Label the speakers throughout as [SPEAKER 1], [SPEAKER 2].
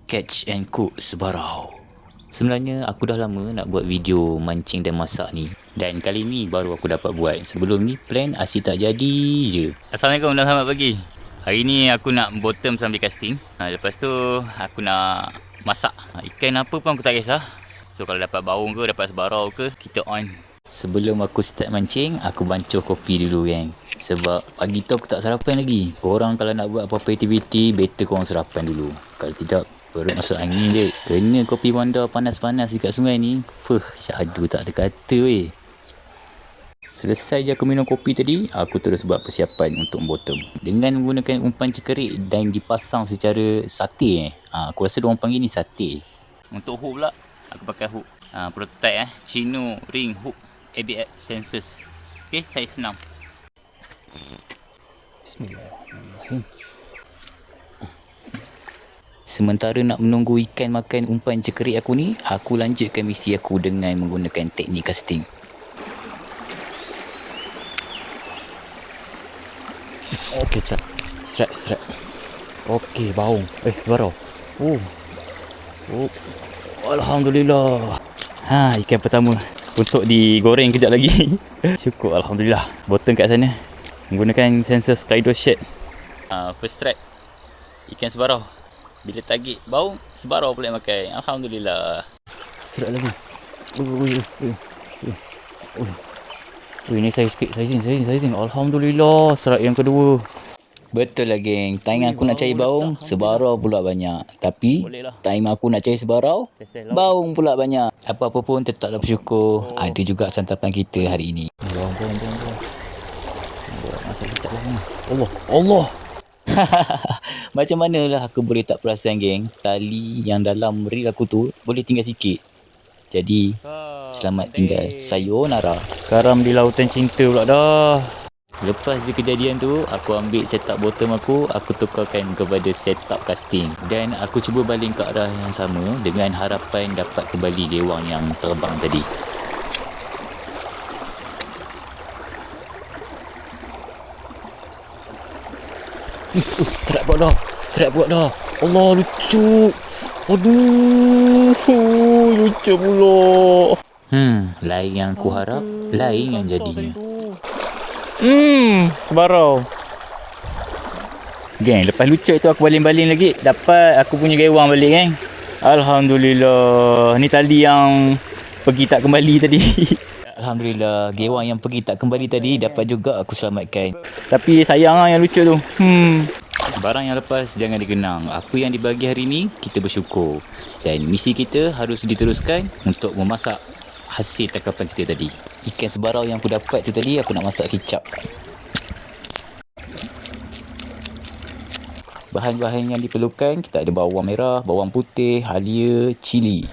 [SPEAKER 1] Catch and cook sebarau. Sebenarnya aku dah lama nak buat video mancing dan masak ni, dan kali ni baru aku dapat buat. Sebelum ni plan asyik tak jadi je. Assalamualaikum dan selamat pagi. Hari ni aku nak bottom sambil casting. Lepas tu aku nak masak. Ikan apa pun aku tak kisah. So kalau dapat baung ke, dapat sebarau ke, kita on. Sebelum aku start mancing, aku bancuh kopi dulu geng. Sebab pagi tu aku tak sarapan lagi. Korang kalau nak buat apa-apa aktiviti, better korang sarapan dulu. Kalau tidak, perut masuk angin je. Kena kopi Wanda panas-panas dekat sungai ni. Syahdu tak ada kata weh. Selesai je aku minum kopi tadi, aku terus buat persiapan untuk bottom. Dengan menggunakan umpan cekerik dan dipasang secara sate aku rasa diorang panggil ni sate. Untuk hook pula, aku pakai hook prototype Chino ring hook ABS sensors. Okay, saiz 6. Bismillahirrahmanirrahim. Sementara nak menunggu ikan makan umpan cekerik aku ni, aku lanjutkan misi aku dengan menggunakan teknik casting. Okey, strike. Okey, baung. Sebarau. Alhamdulillah. Ikan pertama untuk digoreng kejap lagi. Syukur, alhamdulillah. Bottom kat sana menggunakan sensor Skydo Shed. First strike ikan sebarau. Bila target baung, sebarau pula makan. Alhamdulillah. Serat lagi. Ini saya sikit, sizing. Alhamdulillah, serat yang kedua. Betul lah geng, time aku nak cari baung, sebarau pula banyak. Tapi time aku nak cari sebarau, baung pula banyak. Apa-apa pun tetaplah bersyukur. Ada juga santapan kita hari ini. Baung. Allah. Macam manalah aku boleh tak perasan geng, tali yang dalam reel aku tu boleh tinggal sikit. Jadi selamat tinggal, sayonara. Karam di lautan cinta pula dah. Lepas je kejadian tu, aku ambil setup bottom aku tukarkan kepada setup casting. Dan aku cuba baling ke arah yang sama dengan harapan dapat kembali gewang yang terbang tadi. Strike buat dah. Allah, lucu. Aduh, lucu pula. Lain yang aku harap, lain yang jadinya. Sebarau. Geng, lepas lucuk tu aku baling-baling lagi, dapat aku punya gewang balik geng. Alhamdulillah. Ni tali yang pergi tak kembali tadi. Alhamdulillah, gewang yang pergi tak kembali tadi dapat juga aku selamatkan. Tapi sayang yang lucu tu. Barang yang lepas jangan dikenang. Apa yang dibagi hari ni, kita bersyukur. Dan misi kita harus diteruskan untuk memasak hasil tangkapan kita tadi. Ikan sebarau yang aku dapat tu tadi, aku nak masak kicap. Bahan-bahan yang diperlukan, kita ada bawang merah, bawang putih, halia, cili.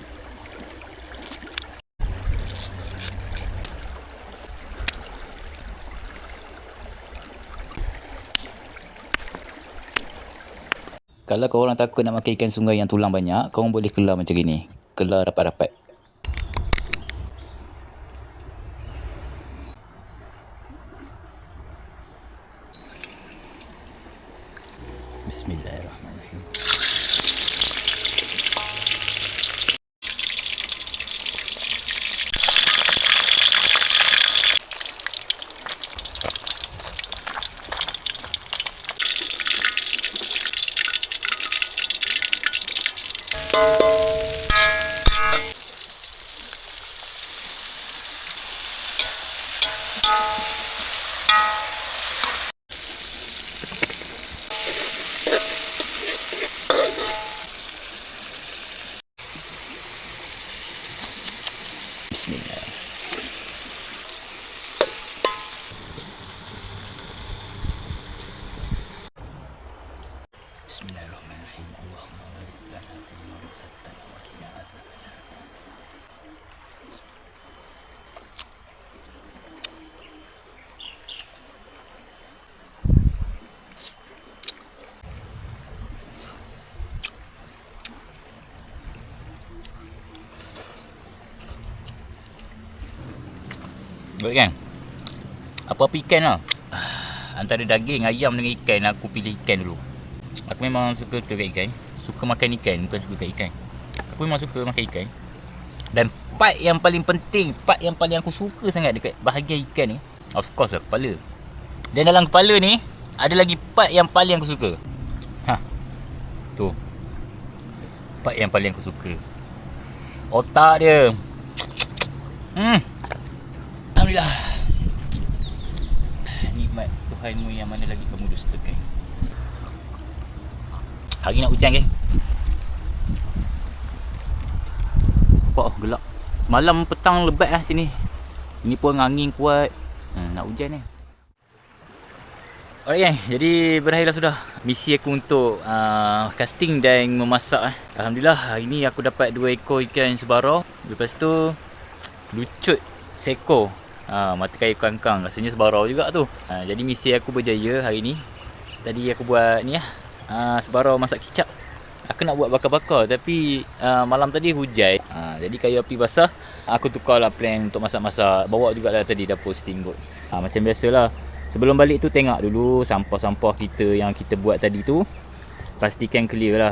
[SPEAKER 1] Kalau korang takut nak makan ikan sungai yang tulang banyak, korang boleh kelar macam gini. Kelar rapat-rapat. Bismillahirrahmanirrahim. Bismillah. Bismillahirrahmanirrahim. Allahumma barik lana fi ma razaqtana wa qina azabannar. Baik kan? Apa-apa ikan lah. Antara daging, ayam dengan ikan, aku pilih ikan dulu. Aku memang suka tu ikan. suka makan ikan, bukan suka ikan. Aku memang suka makan ikan. Dan part yang paling penting, part yang paling aku suka sangat dekat bahagian ikan ni, of course lah kepala. Dan dalam kepala ni ada lagi part yang paling aku suka. Tu. Part yang paling aku suka. Otak dia. Alhamdulillah. Nikmat Tuhanmu yang mana lagi kamu dustakan. Hari nak hujan ke? Nampak gelap. Malam petang lebat lah sini. Ini pun angin kuat. Nak hujan ni. Alright gang, jadi berakhirlah sudah misi aku untuk casting dan memasak. Alhamdulillah hari ni aku dapat 2 ekor ikan sebarau. Lepas tu lucut seekor mata kayu kangkang. Rasanya sebarau juga tu. Jadi misi aku berjaya hari ni. Tadi aku buat ni sebarau masak kicap. Aku nak buat bakar-bakar tapi malam tadi hujan. Jadi kayu api basah. Aku tukarlah plan untuk masak-masak. Bawa jugalah tadi dapur steamboat. Macam biasalah. Sebelum balik tu tengok dulu sampah-sampah kita yang kita buat tadi tu. Pastikan clear lah.